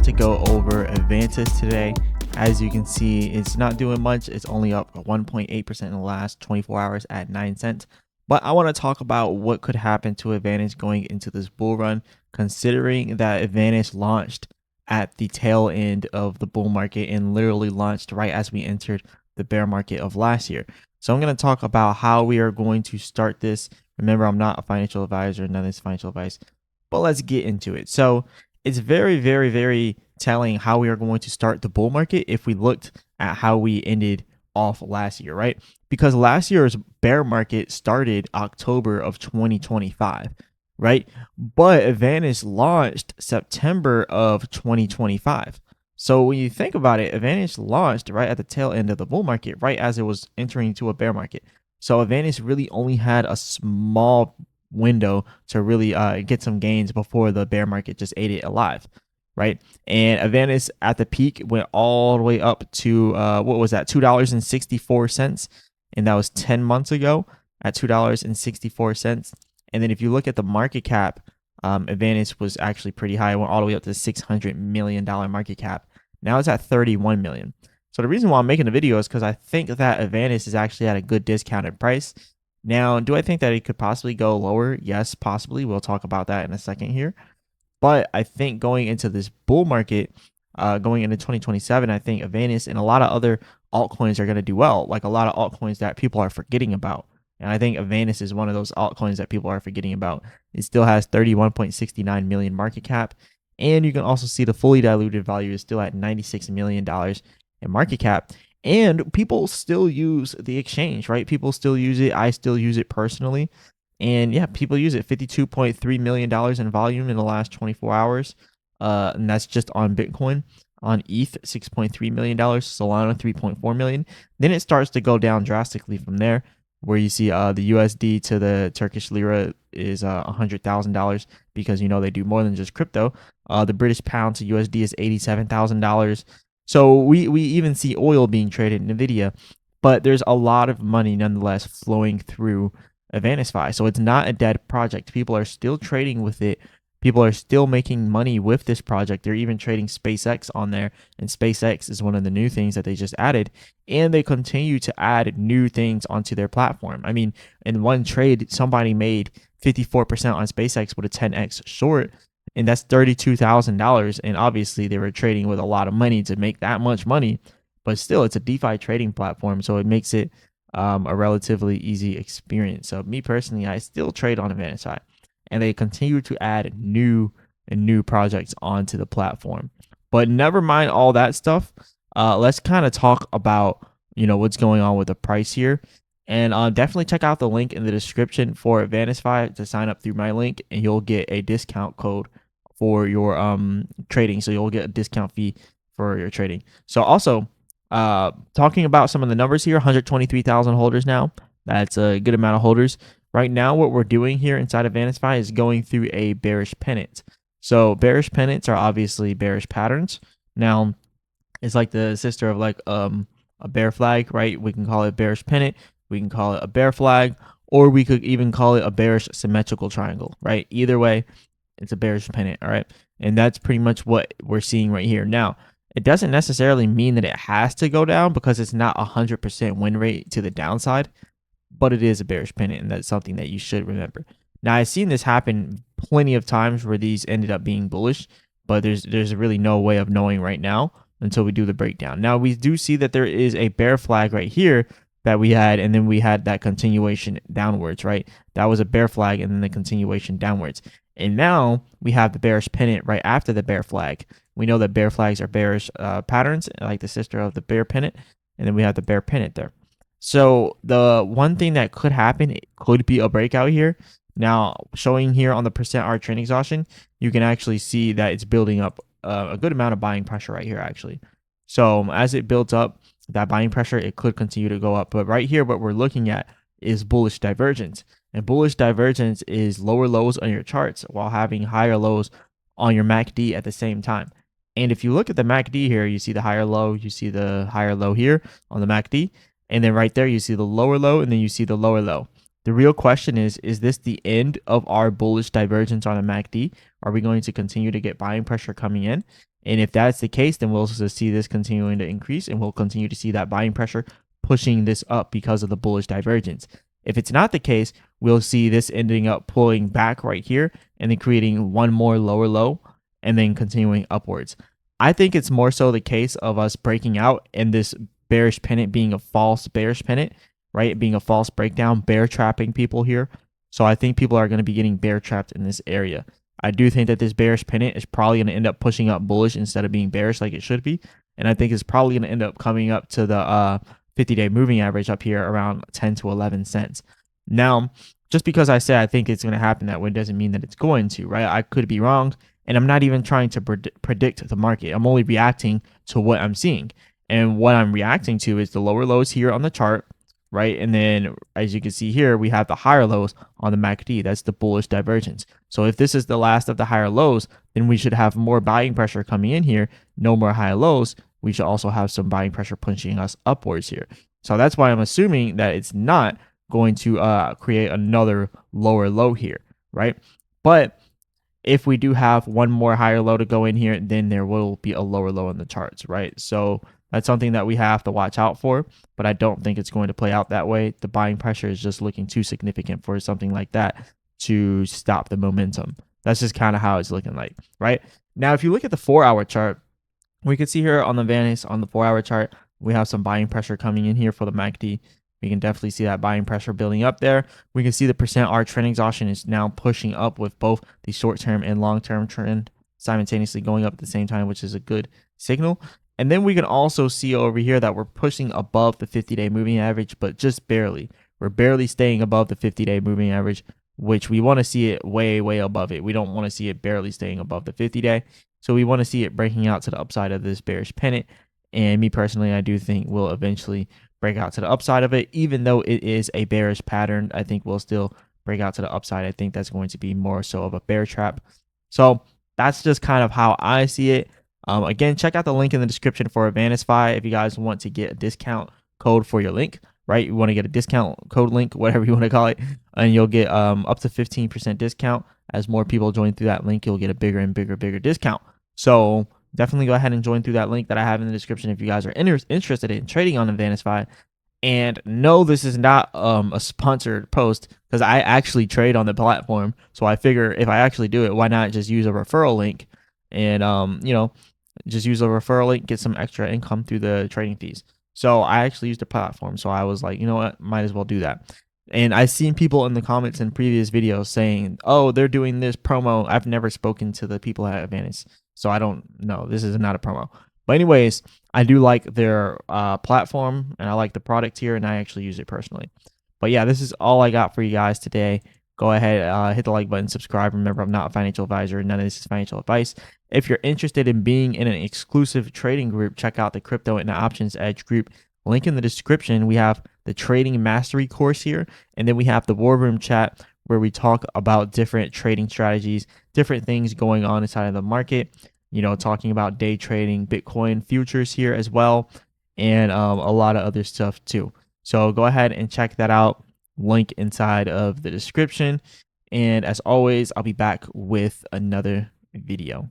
have to go over Avantis today. As you can see, it's not doing much. It's only up 1.8% in the last 24 hours at 9 cents. But I want to talk about what could happen to Avantis going into this bull run, considering that Avantis launched at the tail end of the bull market and literally launched right as we entered the bear market of last year. So I'm going to talk about how we are going to start this. Remember, I'm not a financial advisor, none of this financial advice, but let's get into it. So it's very telling how we are going to start the bull market if we looked at how we ended off last year, right? Because last year's bear market started October of 2025, right? But Avantis launched September of 2025. So when you think about it, Avantis launched right at the tail end of the bull market, right as it was entering into a bear market. So Avantis really only had a small window to really get some gains before the bear market just ate it alive, right? And Avantis at the peak went all the way up to what was that, $2.64, and that was 10 months ago at $2.64. And then if you look at the market cap, Avantis was actually pretty high. It went all the way up to $600 million market cap. Now it's at 31 million. So the reason why I'm making the video is because I think that Avantis is actually at a good discounted price. Now, do I think that it could possibly go lower? Yes, possibly. We'll talk about that in a second here. But I think going into this bull market, going into 2027, I think Avantis and a lot of other altcoins are going to do well, like a lot of altcoins that people are forgetting about. And I think Avantis is one of those altcoins that people are forgetting about. It still has 31.69 million market cap. And you can also see the fully diluted value is still at $96 million in market cap. And people still use the exchange, right? People still use it. I still use it personally. And yeah, people use it. $52.3 million in volume in the last 24 hours. And that's just on Bitcoin. On ETH, $6.3 million. Solana, $3.4 million. Then it starts to go down drastically from there, where you see the USD to the Turkish lira is $100,000 because, you know, they do more than just crypto. The British pound to USD is $87,000. So we even see oil being traded in NVIDIA, but there's a lot of money nonetheless flowing through Avantis. So it's not a dead project. People are still trading with it. People are still making money with this project. They're even trading SpaceX on there, and SpaceX is one of the new things that they just added, and they continue to add new things onto their platform. I mean, in one trade, somebody made 54% on SpaceX with a 10x short, and that's $32,000. And obviously, they were trading with a lot of money to make that much money, but still, it's a DeFi trading platform, so it makes it a relatively easy experience. So me personally, I still trade on Avantis, and they continue to add new projects onto the platform. But never mind all that stuff. Let's kind of talk about, you know, what's going on with the price here. And definitely check out the link in the description for Avantis to sign up through my link, and you'll get a discount code for your trading. So you'll get a discount fee for your trading. So also, talking about some of the numbers here, 123,000 holders now. That's a good amount of holders. Right now, what we're doing here inside of Avantis is going through a bearish pennant. So bearish pennants are obviously bearish patterns. Now, it's like the sister of like a bear flag, right? We can call it bearish pennant. We can call it a bear flag, or we could even call it a bearish symmetrical triangle, right? Either way, it's a bearish pennant, all right? And that's pretty much what we're seeing right here. Now, it doesn't necessarily mean that it has to go down because it's not 100% win rate to the downside, but it is a bearish pennant, and that's something that you should remember. Now, I've seen this happen plenty of times where these ended up being bullish, but there's really no way of knowing right now until we do the breakdown. Now, we do see that there is a bear flag right here that we had, and then we had that continuation downwards, right? That was a bear flag and then the continuation downwards. And now we have the bearish pennant right after the bear flag. We know that bear flags are bearish patterns, like the sister of the bear pennant, and then we have the bear pennant there. So the one thing that could happen, it could be a breakout here. Now, showing here on the %R trend exhaustion, you can actually see that it's building up a good amount of buying pressure right here, actually. So as it builds up that buying pressure, it could continue to go up. But right here, what we're looking at is bullish divergence. And bullish divergence is lower lows on your charts while having higher lows on your MACD at the same time. And if you look at the MACD here, you see the higher low, you see the higher low here on the MACD. And then right there, you see the lower low, and then you see the lower low. The real question is this the end of our bullish divergence on a MACD? Are we going to continue to get buying pressure coming in? And if that's the case, then we'll just see this continuing to increase, and we'll continue to see that buying pressure pushing this up because of the bullish divergence. If it's not the case, we'll see this ending up pulling back right here and then creating one more lower low and then continuing upwards. I think it's more so the case of us breaking out and this bearish pennant being a false bearish pennant, right? Being a false breakdown, bear trapping people here. So I think people are going to be getting bear trapped in this area. I do think that this bearish pennant is probably going to end up pushing up bullish instead of being bearish like it should be. And I think it's probably going to end up coming up to the 50-day moving average up here around 10 to 11 cents. Now, just because I say I think it's going to happen that way doesn't mean that it's going to, right? I could be wrong, and I'm not even trying to predict the market. I'm only reacting to what I'm seeing. And what I'm reacting to is the lower lows here on the chart, right? And then as you can see here, we have the higher lows on the MACD. That's the bullish divergence. So if this is the last of the higher lows, then we should have more buying pressure coming in here, no more high lows. We should also have some buying pressure pushing us upwards here. So that's why I'm assuming that it's not going to create another lower low here, right? But if we do have one more higher low to go in here, then there will be a lower low in the charts, right? So that's something that we have to watch out for, but I don't think it's going to play out that way. The buying pressure is just looking too significant for something like that to stop the momentum. That's just kind of how it's looking like, right? Now, if you look at the 4-hour chart, we can see here on the Avantis on the 4-hour chart, we have some buying pressure coming in here for the MACD. We can definitely see that buying pressure building up there. We can see the %R trend exhaustion is now pushing up with both the short-term and long-term trend simultaneously going up at the same time, which is a good signal. And then we can also see over here that we're pushing above the 50-day moving average, but just barely. We're barely staying above the 50-day moving average, which we want to see it way, way above it. We don't want to see it barely staying above the 50-day. So we want to see it breaking out to the upside of this bearish pennant. And me personally, I do think we'll eventually break out to the upside of it. Even though it is a bearish pattern, I think we'll still break out to the upside. I think that's going to be more so of a bear trap. So that's just kind of how I see it. Again, check out the link in the description for Avantis if you guys want to get a discount code for your link, right? You want to get a discount code link, whatever you want to call it, and you'll get up to 15% discount. As more people join through that link, you'll get a bigger and bigger discount. So definitely go ahead and join through that link that I have in the description if you guys are interested in trading on Avantis. And no, this is not a sponsored post because I actually trade on the platform. So I figure if I actually do it, why not just use a referral link and just use a referral link, get some extra income through the trading fees. So I actually used the platform. So I was like, you know what, might as well do that. And I've seen people in the comments in previous videos saying, oh, they're doing this promo. I've never spoken to the people at Avantis, so I don't know. This is not a promo. But anyways, I do like their platform, and I like the product here, and I actually use it personally. But yeah, this is all I got for you guys today. Go ahead, hit the like button, subscribe. Remember, I'm not a financial advisor. None of this is financial advice. If you're interested in being in an exclusive trading group, check out the Crypto and Options Edge group. Link in the description. We have the Trading Mastery course here, and then we have the War Room chat where we talk about different trading strategies, different things going on inside of the market, talking about day trading, Bitcoin futures here as well, and a lot of other stuff too. So go ahead and check that out. Link inside of the description. And as always, I'll be back with another video.